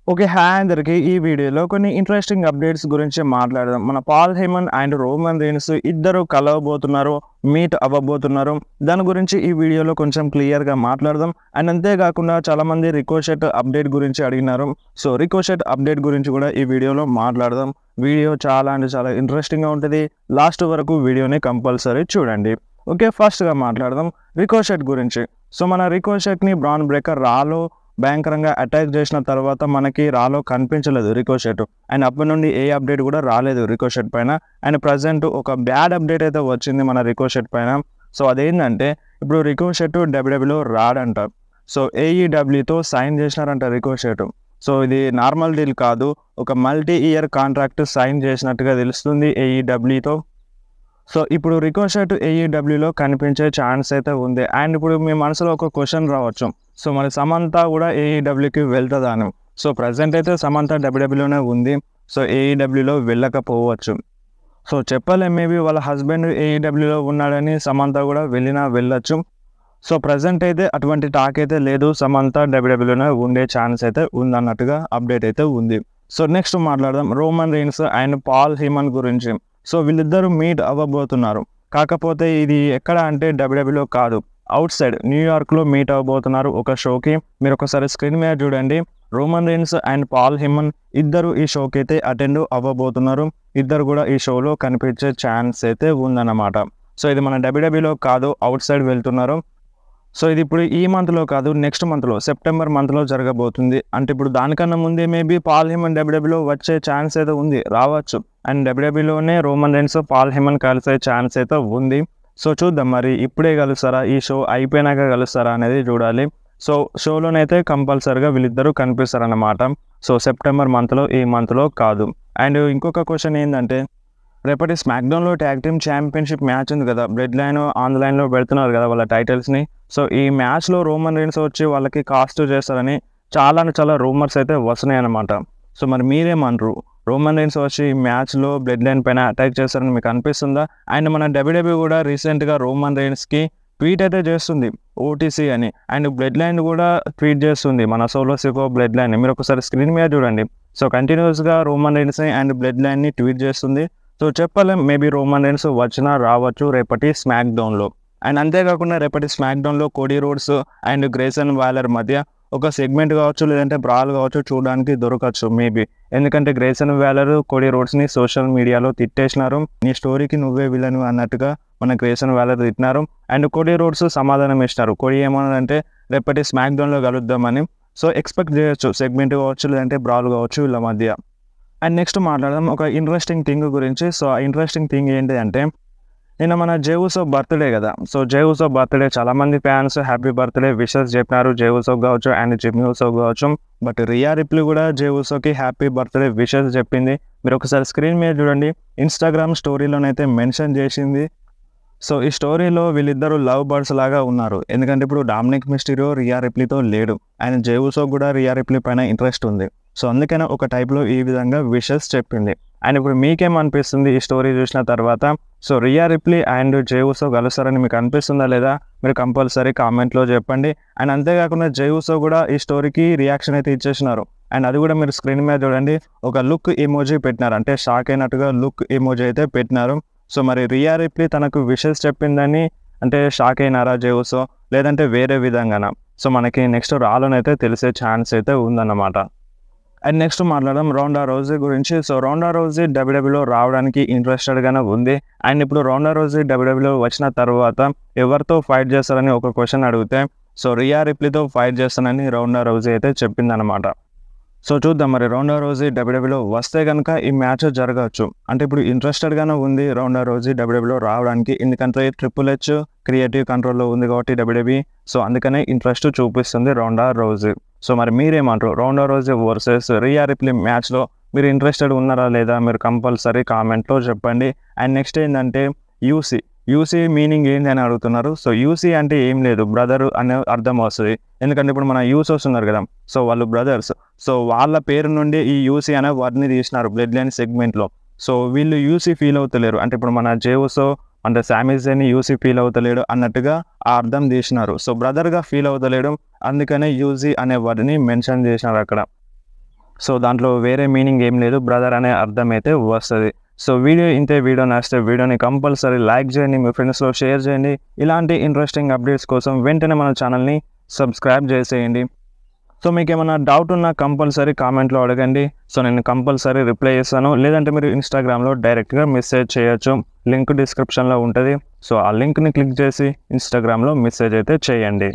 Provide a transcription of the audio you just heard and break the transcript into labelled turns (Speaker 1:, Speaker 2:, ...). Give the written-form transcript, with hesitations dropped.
Speaker 1: Okay. Hi అందరికి. ఈ వీడియోలో కొన్ని ఇంట్రెస్టింగ్ అప్డేట్స్ గురించి మాట్లాడదాం. మన Paul Heyman and Roman Reigns ఇద్దరు కలవబోతున్నారు, మీట్ అవ్వబోతున్నారు. దాని గురించి ఈ వీడియోలో కొంచెం క్లియర్‌గా మాట్లాడదాం. అండ్ అంతేకాకుండా చాలామంది రికోషెట్ అప్డేట్ గురించి అడిగినారు. సో, రికోషెట్ అప్డేట్ గురించి కూడా ఈ వీడియోలో మాట్లాడదాం. వీడియో చాలా అంటే చాలా ఇంట్రెస్టింగ్‌గా ఉంటది. లాస్ట్ వరకు వీడియోని కంపల్సరీ చూడండి. ఓకే. ఫస్ట్‌గా మాట్లాడదాం రికోషెట్ గురించి. సో, మన రికోషెట్‌ని బ్రాన్ బ్రేకర్ రాలో భయంకరంగా అటాక్ చేసిన తర్వాత మనకి రాలో కనిపించలేదు రికోషెట్. అండ్ అప్పటి నుండి ఏ అప్డేట్ కూడా రాలేదు రికోషెట్ పైన. అండ్ ప్రజెంట్ ఒక బ్యాడ్ అప్డేట్ అయితే వచ్చింది మన రికోషెట్ పైన. సో, అదేంటంటే ఇప్పుడు రికోషెట్ డబ్ల్యూడబ్ల్యూలో రాడంట. సో, ఏఈడబ్ల్యూతో సైన్ చేసినారంట రికోషెట్. సో, ఇది నార్మల్ డీల్ కాదు. ఒక మల్టీ ఇయర్ కాంట్రాక్ట్ సైన్ చేసినట్టుగా తెలుస్తుంది ఏఈడబ్ల్యూతో. సో, ఇప్పుడు రికోషెట్ ఏఈడబ్ల్యూలో కనిపించే ఛాన్స్ అయితే ఉంది. అండ్ ఇప్పుడు మీ మనసులో ఒక క్వెషన్ రావచ్చు. సో, మరి సమంత కూడా ఏఈడబ్ల్యూకి వెళ్తదా అని. సో, ప్రెజెంట్ అయితే సమంత డబ్ల్యూడబ్ల్యూలోనే ఉంది. సో, ఏఈడబ్ల్యూలో వెళ్ళకపోవచ్చు. సో, చెప్పలేం, మేబీ వాళ్ళ హస్బెండ్ ఏఈడబ్ల్యూలో ఉన్నాడని సమంత కూడా వెళ్ళొచ్చు. సో, ప్రెజెంట్ అయితే అటువంటి టాక్ అయితే లేదు. సమంత డబ్ల్యూడబ్ల్యూలోనే ఉండే ఛాన్స్ అయితే ఉందన్నట్టుగా అప్డేట్ అయితే ఉంది. సో, నెక్స్ట్ మాట్లాడదాం Roman Reigns and Paul Heyman గురించి. సో, వీళ్ళిద్దరూ మీట్ అవ్వబోతున్నారు. కాకపోతే ఇది ఎక్కడ అంటే డబ్ల్యూడబ్ల్యూలో కాదు, అవుట్ సైడ్ న్యూయార్క్లో మీట్ అవ్వబోతున్నారు ఒక షోకి. మీరు ఒకసారి స్క్రీన్ మీద చూడండి. Roman Reigns and Paul Heyman ఇద్దరు ఈ షోకి అయితే అటెండ్ అవ్వబోతున్నారు. ఇద్దరు కూడా ఈ షోలో కనిపించే ఛాన్స్ అయితే ఉందన్నమాట. సో, ఇది మన డబ్ల్యూడబ్ల్యూలో కాదు, అవుట్ సైడ్ వెళ్తున్నారు. సో, ఇది ఇప్పుడు ఈ మంత్లో కాదు, నెక్స్ట్ మంత్లో సెప్టెంబర్ మంత్లో జరగబోతుంది. అంటే ఇప్పుడు దానికన్నా ముందే మేబీ పాల్ హేమన్ డబ్ల్యూడబ్ల్యూలో వచ్చే ఛాన్స్ అయితే ఉంది, రావచ్చు. అండ్ డబ్ల్యూడబ్ల్యూలోనే రోమన్ రీన్స్ పాల్ హేమన్ కలిసే ఛాన్స్ అయితే ఉంది. సో, చూద్దాం మరి ఇప్పుడే కలుస్తారా, ఈ షో అయిపోయినాక కలుస్తారా అనేది చూడాలి. సో, షోలోనైతే కంపల్సరీగా వీళ్ళిద్దరూ కనిపిస్తారన్నమాట. సో, సెప్టెంబర్ మంత్లో, ఈ మంత్లో కాదు. అండ్ ఇంకొక క్వశ్చన్ ఏంటంటే రేపటి స్మాక్డౌన్లో ట్యాగ్ టీమ్ ఛాంపియన్షిప్ మ్యాచ్ ఉంది కదా, బ్లడ్ లైన్ ఆన్ లైన్లో పెడుతున్నారు కదా వాళ్ళ టైటిల్స్ని. సో, ఈ మ్యాచ్లో రోమన్ రీన్స్ వచ్చి వాళ్ళకి కాస్ట్ చేస్తారని చాలా రూమర్స్ అయితే వస్తున్నాయి అన్నమాట. సో, మరి మీరేమంటారు? రోమన్ రీన్స్ వచ్చి ఈ మ్యాచ్లో బ్లడ్ లైన్ పైన అటాక్ చేస్తారని మీకు అనిపిస్తుందా? అండ్ మన డబ్ల్యూడబ్ల్యూ కూడా రీసెంట్గా రోమన్ రీన్స్కి ట్వీట్ అయితే చేస్తుంది, ఓటీసీ అని. అండ్ బ్లడ్ లైన్ కూడా ట్వీట్ చేస్తుంది, మన సోలో సికో బ్లడ్ లైన్. మీరు ఒకసారి స్క్రీన్ మీద చూడండి. సో, కంటిన్యూస్గా రోమన్ రీన్స్ని అండ్ బ్లడ్ లైన్ని ట్వీట్ చేస్తుంది. సో, చెప్పలేం, మేబీ రోమన్ రీన్స్ వచ్చినా రావచ్చు రేపటి స్మాక్డౌన్లో. అండ్ అంతేకాకుండా రేపటి స్మాక్డౌన్లో Cody Rhodes and Grayson Waller మధ్య ఒక సెగ్మెంట్ కావచ్చు, లేదంటే బ్రాల్ కావచ్చు, చూడడానికి దొరకచ్చు మేబీ. ఎందుకంటే గ్రేసన్ వాలర్ కోడీ రోడ్స్ని సోషల్ మీడియాలో తిట్టేసినారు. నీ స్టోరీకి నువ్వే విలను అన్నట్టుగా మన గ్రేసన్ వాలర్ తిట్టినారు. అండ్ కోడీ రోడ్స్ సమాధానం ఇచ్చినారు. కోడీ ఏమన్నారంటే రేపటి స్మాక్డౌన్లో కలుద్దామని. సో, ఎక్స్పెక్ట్ చేయొచ్చు సెగ్మెంట్ కావచ్చు, లేదంటే బ్రాల్ కావచ్చు వీళ్ళ మధ్య. అండ్ నెక్స్ట్ మాట్లాడదాం ఒక ఇంట్రెస్టింగ్ థింగ్ గురించి. సో, ఆ ఇంట్రెస్టింగ్ థింగ్ ఏంటి అంటే నిన్న మన జే ఉసో బర్త్డే కదా. సో, జే ఉసో బర్త్డే చాలామంది ఫ్యాన్స్ హ్యాపీ బర్త్డే విషెస్ చెప్పినారు, జే ఉసో కావచ్చు అండ్ జిమ్మీ ఉసో కావచ్చు. బట్ రియా రిప్లీ కూడా జే ఉసోకి హ్యాపీ బర్త్డే విషెస్ చెప్పింది. మీరు ఒకసారి స్క్రీన్ మీద చూడండి. ఇన్స్టాగ్రామ్ స్టోరీలోనైతే మెన్షన్ చేసింది. సో, ఈ స్టోరీలో వీళ్ళిద్దరూ లవ్ బర్డ్స్ లాగా ఉన్నారు. ఎందుకంటే ఇప్పుడు డామినిక్ మిస్టీరియో రియా రిప్లీతో లేడు. అండ్ జే ఉసో కూడా రియా రిప్లీ పైన ఇంట్రెస్ట్ ఉంది. సో, అందుకనే ఒక టైప్లో ఈ విధంగా విషెస్ చెప్పింది. అండ్ ఇప్పుడు మీకేమనిపిస్తుంది ఈ స్టోరీ చూసిన తర్వాత? సో, రియా రిప్లీ అండ్ జే ఉసో కలుస్తారని మీకు అనిపిస్తుందా లేదా? మీరు కంపల్సరీ కామెంట్లో చెప్పండి. అండ్ అంతేకాకుండా జే ఉసో కూడా ఈ స్టోరీకి రియాక్షన్ అయితే ఇచ్చేసినారు. అండ్ అది కూడా మీరు స్క్రీన్ మీద చూడండి. ఒక లుక్ ఎమోజీ పెట్టినారు, అంటే షాక్ అయినట్టుగా లుక్ ఎమోజీ అయితే పెట్టినారు. సో, మరి రియా రిప్లీ తనకు విషెస్ చెప్పిందని అంటే షాక్ అయినారా జే ఉసో, లేదంటే వేరే విధంగానా? సో, మనకి నెక్స్ట్ రాలోనైతే తెలిసే ఛాన్స్ అయితే ఉందన్నమాట. అండ్ నెక్స్ట్ మాట్లాడదాం రౌండా రౌజీ గురించి. సో, రౌండా రౌజీ డబ్ల్యూడబ్ల్యూలో రావడానికి ఇంట్రెస్టెడ్గానే ఉంది. అండ్ ఇప్పుడు రౌండా రౌజీ డబ్ల్యూడబ్ల్యూలో వచ్చిన తర్వాత ఎవరితో ఫైట్ చేస్తారని ఒక క్వశ్చన్ అడిగితే సో, రియా రిప్లీతో ఫైట్ చేస్తానని రౌండా రౌజీ అయితే చెప్పిందనమాట. సో, చూద్దాం మరి రౌండా రౌజీ డబ్ల్యూడబ్ల్యూలో వస్తే కనుక ఈ మ్యాచ్ జరగవచ్చు. అంటే ఇప్పుడు ఇంట్రెస్టెడ్గానే ఉంది రౌండా రౌజీ డబ్ల్యూడబ్ల్యూలో రావడానికి. ఎందుకంటే ట్రిపుల్ హెచ్ క్రియేటివ్ కంట్రోల్లో ఉంది కాబట్టి డబ్ల్యూడబ్ల్యూ. సో, అందుకనే ఇంట్రెస్ట్ చూపిస్తుంది రౌండా రౌజీ. సో, మరి మీరేమంటారు? రౌండా రౌజీ వర్సెస్ రియా రిప్లీ మ్యాచ్లో మీరు ఇంట్రెస్టెడ్ ఉన్నారా లేదా? మీరు కంపల్సరీ కామెంట్లో చెప్పండి. అండ్ నెక్స్ట్ ఏంటంటే యూసీ మీనింగ్ ఏంటి అని అడుగుతున్నారు. సో, యూసీ అంటే ఏం లేదు, బ్రదర్ అనే అర్థం వస్తుంది. ఎందుకంటే ఇప్పుడు మన యూసోస్ ఉన్నారు కదా, సో వాళ్ళు బ్రదర్స్. సో, వాళ్ళ పేరు నుండి ఈ యూసీ అనే వర్డ్ని తీసినారు బ్లడ్ లైన్ సెగ్మెంట్లో. సో, వీళ్ళు యూసీ ఫీల్ అవుతలేరు, అంటే ఇప్పుడు మన జే ఉసో అంటే శామీ జైన్ యూసీ ఫీల్ అవుతలేడు అన్నట్టుగా ఆ అర్థం తీసినారు. సో, బ్రదర్గా ఫీల్ అవుతలేడు, అందుకనే యూజీ అనే వర్డ్ని మెన్షన్ చేసినారు అక్కడ. సో దాంట్లో వేరే మీనింగ్ ఏం లేదు, బ్రదర్ అనే అర్థం అయితే వస్తుంది. సో వీడియో నచ్చితే వీడియోని కంపల్సరీ లైక్ చేయండి, మీ ఫ్రెండ్స్లో షేర్ చేయండి. ఇలాంటి ఇంట్రెస్టింగ్ అప్డేట్స్ కోసం వెంటనే మన ఛానల్ని సబ్స్క్రైబ్ చేసేయండి. సో మీకు ఏమైనా డౌట్ ఉన్నా కంపల్సరీ కామెంట్లో అడగండి. సో నేను కంపల్సరీ రిప్లై చేస్తాను. లేదంటే మీరు ఇన్స్టాగ్రామ్లో డైరెక్ట్గా మెసేజ్ చేయొచ్చు, లింక్ డిస్క్రిప్షన్లో ఉంటుంది. సో ఆ లింక్ని క్లిక్ చేసి ఇన్స్టాగ్రామ్లో మెసేజ్ అయితే చేయండి.